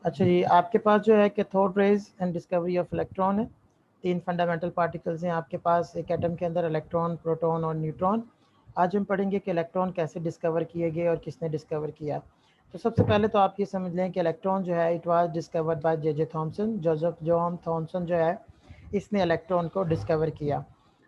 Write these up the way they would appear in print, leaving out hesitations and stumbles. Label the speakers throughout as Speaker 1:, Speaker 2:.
Speaker 1: अच्छा जी, आपके पास जो है cathode rays and discovery of electron है। तीन फंडामेंटल पार्टिकल्स हैं आपके पास एक एटम के अंदर, इलेक्ट्रॉन, प्रोटॉन और न्यूट्रॉन। आज हम पढ़ेंगे कि इलेक्ट्रॉन कैसे डिस्कवर किए गए और किसने डिस्कवर किया। तो सबसे पहले तो आप ये समझ लें कि इलेक्ट्रॉन जो है it was discovered by J Thomson. Joseph John Thomson जो है इसने इलेक्ट्रॉन को डिस्कवर किया।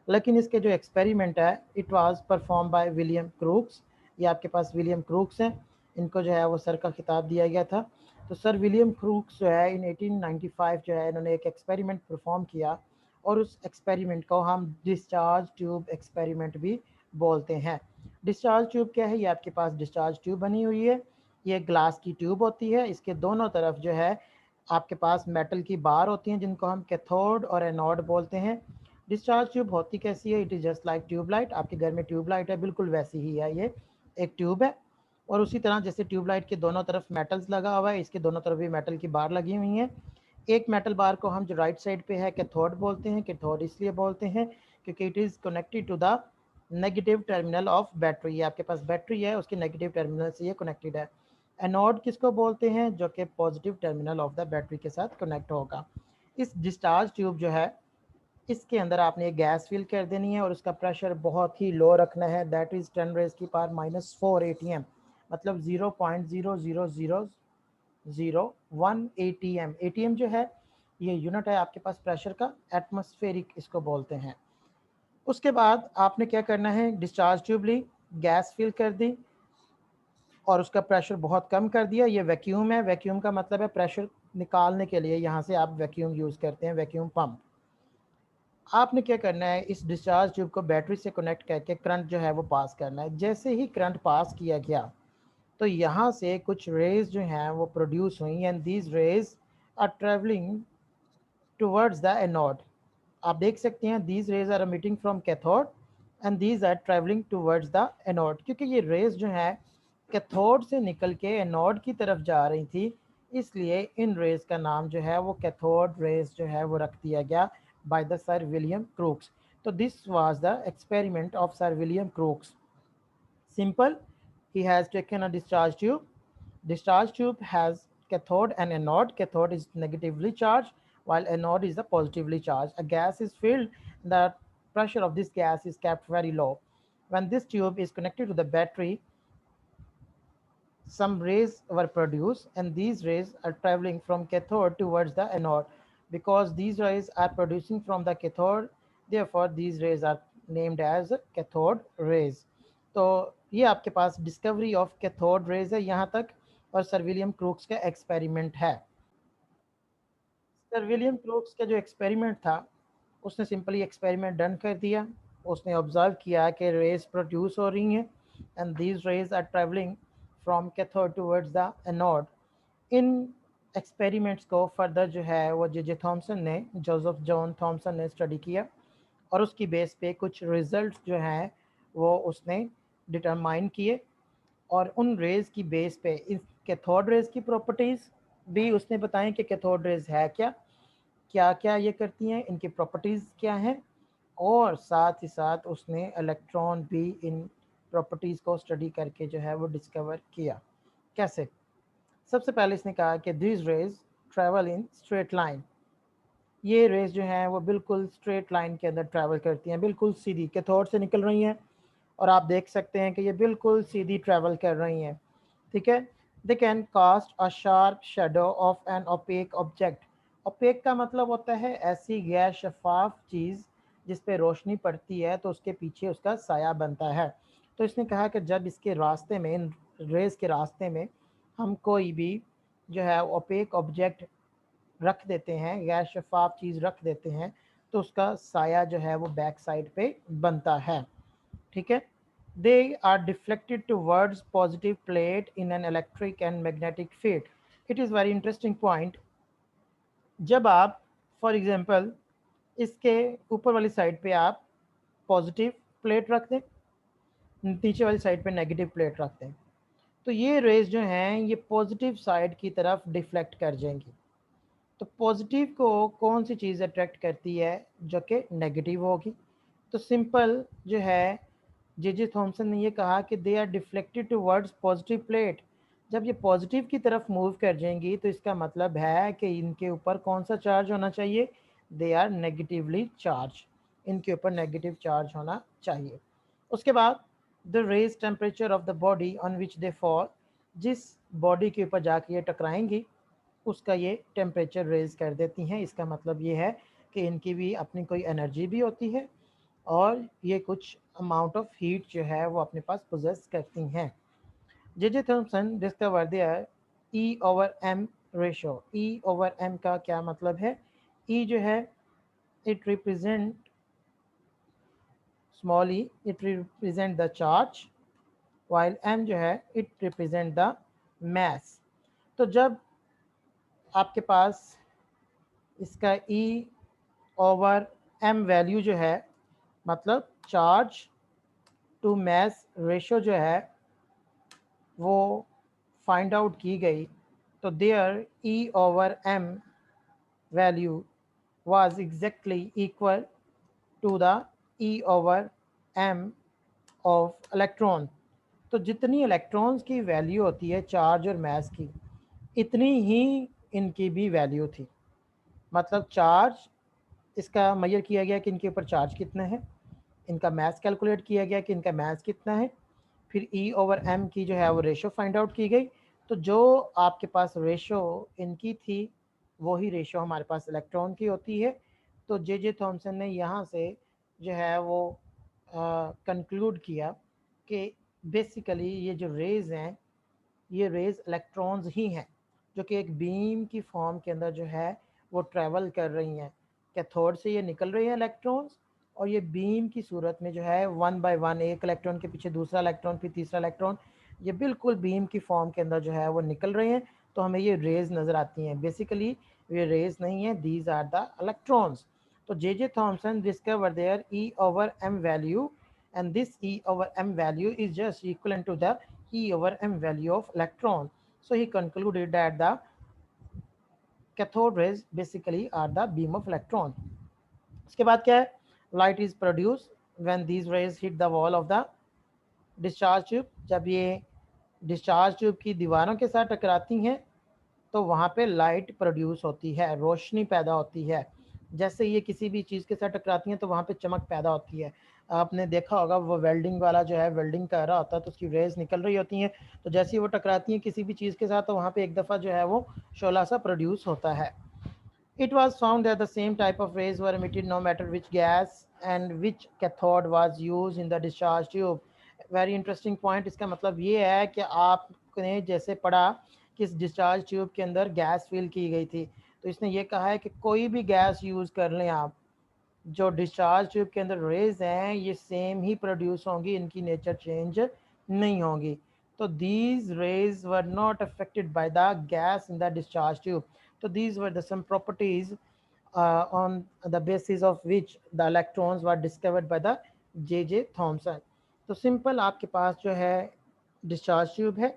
Speaker 1: लेकिन इसके जो एक्सपेरिमेंट है it was perform by William crooks. ये आपके पास विलियम क्रूक्स हैं, इनको जो है वो सर का खिताब दिया गया था। तो सर विलियम क्रूक्स जो है इन 1895 जो है इन्होंने एक एक्सपेरिमेंट परफॉर्म किया, और उस एक्सपेरिमेंट को हम डिस्चार्ज ट्यूब एक्सपेरिमेंट भी बोलते हैं। डिस्चार्ज ट्यूब क्या है? ये आपके पास डिस्चार्ज ट्यूब बनी हुई है। ये ग्लास की ट्यूब होती है, इसके दोनों तरफ जो है आपके पास मेटल की बार होती हैं जिनको हम कैथोड और एनोड बोलते हैं। डिस्चार्ज ट्यूब होती कैसी है? It is just like tubelight. आपके घर में ट्यूबलाइट है, बिल्कुल वैसी ही है, ये एक ट्यूब है। और उसी तरह जैसे ट्यूबलाइट के दोनों तरफ मेटल्स लगा हुआ है, इसके दोनों तरफ भी मेटल की बार लगी हुई हैं। एक मेटल बार को हम जो राइट साइड पे है कैथोड बोलते हैं। कैथोड इसलिए बोलते हैं क्योंकि it is connected to the negative terminal of battery. ये आपके पास बैटरी है, उसके नेगेटिव टर्मिनल से ये कनेक्टेड है। एनोड किसको बोलते हैं? जो कि positive terminal of the battery के साथ कनेक्ट होगा। इस डिस्चार्ज ट्यूब जो है इसके अंदर आपने गैस फिल कर देनी है और उसका प्रेशर बहुत ही लो रखना है, दैट इज़ 10⁻⁻⁴ ATM, मतलब 0.000001 ATM। ATM जो है ये यूनिट है आपके पास प्रेशर का, एटमॉस्फेरिक इसको बोलते हैं। उसके बाद आपने क्या करना है, डिस्चार्ज ट्यूब ली, गैस फिल कर दी और उसका प्रेशर बहुत कम कर दिया। ये वैक्यूम है, वैक्यूम का मतलब है प्रेशर निकालने के लिए यहाँ से आप वैक्यूम यूज़ करते हैं, वैक्यूम पंप। आपने क्या करना है, इस डिस्चार्ज ट्यूब को बैटरी से कनेक्ट करके करंट जो है वो पास करना है। जैसे ही करंट पास किया गया तो यहाँ से कुछ रेज जो हैं वो प्रोड्यूस हुई, and these rays are travelling towards the anode. आप देख सकते हैं these rays are emitting from cathode and these are travelling towards the anode, क्योंकि ये रेज जो है कैथोड से निकल के एनोड की तरफ जा रही थी, इसलिए इन रेज का नाम जो है वो कैथोड रेज जो है वो रख दिया गया by the Sir William Crookes. So this was the experiment of Sir William Crookes. Simple, he has taken a discharge tube. Discharge tube has cathode and anode. Cathode is negatively charged while anode is the positively charged. A gas is filled, the pressure of this gas is kept very low. When this tube is connected to the battery, some rays were produced, and these rays are traveling from cathode towards the anode. Because these rays are producing from the cathode, therefore these rays are named as cathode rays. तो ये आपके पास discovery of cathode rays है यहाँ तक, और sir William crooks का experiment है। Sir William crooks का जो एक्सपेरिमेंट था उसने सिंपली एक्सपेरिमेंट डन कर दिया। उसने ऑब्जर्व किया कि रेज प्रोड्यूस हो रही हैं, and these rays are travelling from cathode towards the anode. इन एक्सपेरिमेंट्स को फर्दर जो है वो जे थॉमसन ने, जोसेफ जॉन थॉमसन ने स्टडी किया, और उसकी बेस पे कुछ रिजल्ट जो हैं वो उसने डिटरमाइन किए, और उन रेज की बेस पे इस कैथोड रेज की प्रॉपर्टीज़ भी उसने बताएं कि कैथोड रेज है क्या, क्या क्या ये करती हैं, इनकी प्रॉपर्टीज़ क्या हैं, और साथ ही साथ उसने इलेक्ट्रॉन भी इन प्रॉपर्टीज़ को स्टडी करके जो है वो डिस्कवर किया। कैसे? सबसे पहले इसने कहा कि this raise travel in straight line. ये रेज जो हैं वो बिल्कुल स्ट्रेट लाइन के अंदर ट्रैवल करती हैं, बिल्कुल सीधी कैथोड से निकल रही हैं, और आप देख सकते हैं कि ये बिल्कुल सीधी ट्रैवल कर रही हैं। ठीक है। They can cast a sharp shadow of an opaque object. Opaque का मतलब होता है ऐसी गैर शफाफ चीज़ जिस पे रोशनी पड़ती है तो उसके पीछे उसका साया बनता है। तो इसने कहा कि जब इसके रास्ते में, इन रेस के रास्ते में हम कोई भी जो है ओपेक ऑब्जेक्ट रख देते हैं, गैर शफाफ चीज़ रख देते हैं, तो उसका साया जो है वो बैक साइड पे बनता है। ठीक है। They are deflected towards positive plate in an electric and magnetic field. It is very interesting point. जब आप फॉर एग्जांपल इसके ऊपर वाली साइड पे आप पॉजिटिव प्लेट रख दें, नीचे वाली साइड पे नेगेटिव प्लेट रख दें, तो ये रेज जो हैं ये पॉजिटिव साइड की तरफ डिफ्लेक्ट कर जाएंगी। तो पॉजिटिव को कौन सी चीज़ अट्रैक्ट करती है? जो कि नेगेटिव होगी। तो सिंपल जो है जे थॉमसन ने ये कहा कि they are deflected towards positive plate. जब ये पॉजिटिव की तरफ मूव कर जाएंगी तो इसका मतलब है कि इनके ऊपर कौन सा चार्ज होना चाहिए, दे आर नेगेटिवली चार्ज, इनके ऊपर नेगेटिव चार्ज होना चाहिए। उसके बाद the raise temperature of the body on which they fall, जिस बॉडी के ऊपर जाके ये टकराएंगी उसका ये टेम्परेचर रेज कर देती हैं। इसका मतलब ये है कि इनकी भी अपनी कोई एनर्जी भी होती है और ये कुछ अमाउंट ऑफ हीट जो है वो अपने पास पोजेस करती हैं। J Thomson discover their e over m ratio. E over m का क्या मतलब है? ई जो है it represent small e, it represent the charge, while m जो है इट रिप्रेजेंट द मैस। तो जब आपके पास इसका ई ओवर एम वैल्यू जो है, मतलब चार्ज टू मैस रेशो जो है वो फाइंड आउट की गई, तो there e over m value was exactly equal to the e over m of electron. तो जितनी इलेक्ट्रॉन्स की वैल्यू होती है चार्ज और मैस की, इतनी ही इनकी भी वैल्यू थी। मतलब चार्ज इसका मेजर किया गया कि इनके ऊपर चार्ज कितना है, इनका मैस कैलकुलेट किया गया कि इनका मैस कितना है, फिर ई ओवर एम की जो है वो रेशो फाइंड आउट की गई। तो जो आपके पास रेशो इनकी थी वही रेशो हमारे पास इलेक्ट्रॉन की होती है। तो जे थॉमसन ने यहाँ से जो है वो कंक्लूड किया कि बेसिकली ये जो रेज़ हैं ये रेज़ इलेक्ट्रॉन्स ही हैं जो कि एक बीम की फॉर्म के अंदर जो है वो ट्रैवल कर रही हैं। कैथोड से ये निकल रही हैं इलेक्ट्रॉन्स और ये बीम की सूरत में जो है वन बाय वन, एक इलेक्ट्रॉन के पीछे दूसरा इलेक्ट्रॉन फिर तीसरा इलेक्ट्रॉन, ये बिल्कुल बीम की फॉर्म के अंदर जो है वो निकल रहे हैं। तो हमें ये रेज़ नज़र आती हैं। बेसिकली ये रेज़ नहीं है, दीज आर द इलेक्ट्रॉन्स। तो J Thomson discover their e over m value and this E over m value is just equivalent to the E over m value of electron. So he concluded that the cathode rays basically are the beam of electron. इसके बाद क्या है? Light is produced when these rays hit the wall of the discharge tube. जब ये discharge tube की दीवारों के साथ टकराती हैं तो वहाँ पे लाइट प्रोड्यूस होती है, रोशनी पैदा होती है। जैसे ये किसी भी चीज़ के साथ टकराती हैं तो वहाँ पे चमक पैदा होती है। आपने देखा होगा वो वेल्डिंग वाला जो है वेल्डिंग कर रहा होता है तो उसकी रेज निकल रही होती हैं, तो जैसे ही वो टकराती हैं किसी भी चीज़ के साथ तो वहाँ पे एक दफ़ा जो है वो शोला सा प्रोड्यूस होता है। It was found that the same type of rays were emitted no matter which gas and which cathode was used in the discharge tube. Very interesting point। इसका मतलब ये है कि आपने जैसे पढ़ा कि इस डिस्चार्ज ट्यूब के अंदर गैस फिल की गई थी, तो इसने ये कहा है कि कोई भी गैस यूज़ कर लें आप, जो डिस्चार्ज ट्यूब के अंदर रेज हैं ये सेम ही प्रोड्यूस होंगी, इनकी नेचर चेंज नहीं होगी। तो these rays were not affected by the gas in the discharge tube. तो these were the some properties on the basis of which the electrons were discovered by the J Thomson. तो simple आपके पास जो है discharge tube है,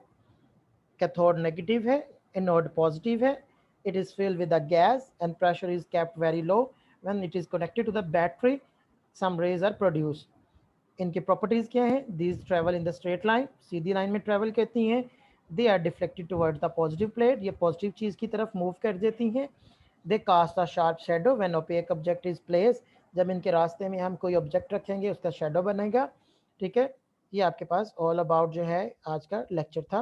Speaker 1: cathode negative है, anode positive है, it is filled with the gas and pressure is kept very low. When it is connected to the battery some rays are produced. इनकी properties क्या हैं? These travel in the straight line, सीधी line में travel करती हैं। They are deflected towards the positive plate, ये positive चीज़ की तरफ मूव कर देती हैं। They cast a sharp shadow when opaque object is place, जब इनके रास्ते में हम कोई ऑब्जेक्ट रखेंगे उसका शेडो बनेगा। ठीक है, ये आपके पास ऑल अबाउट जो है आज का लेक्चर था।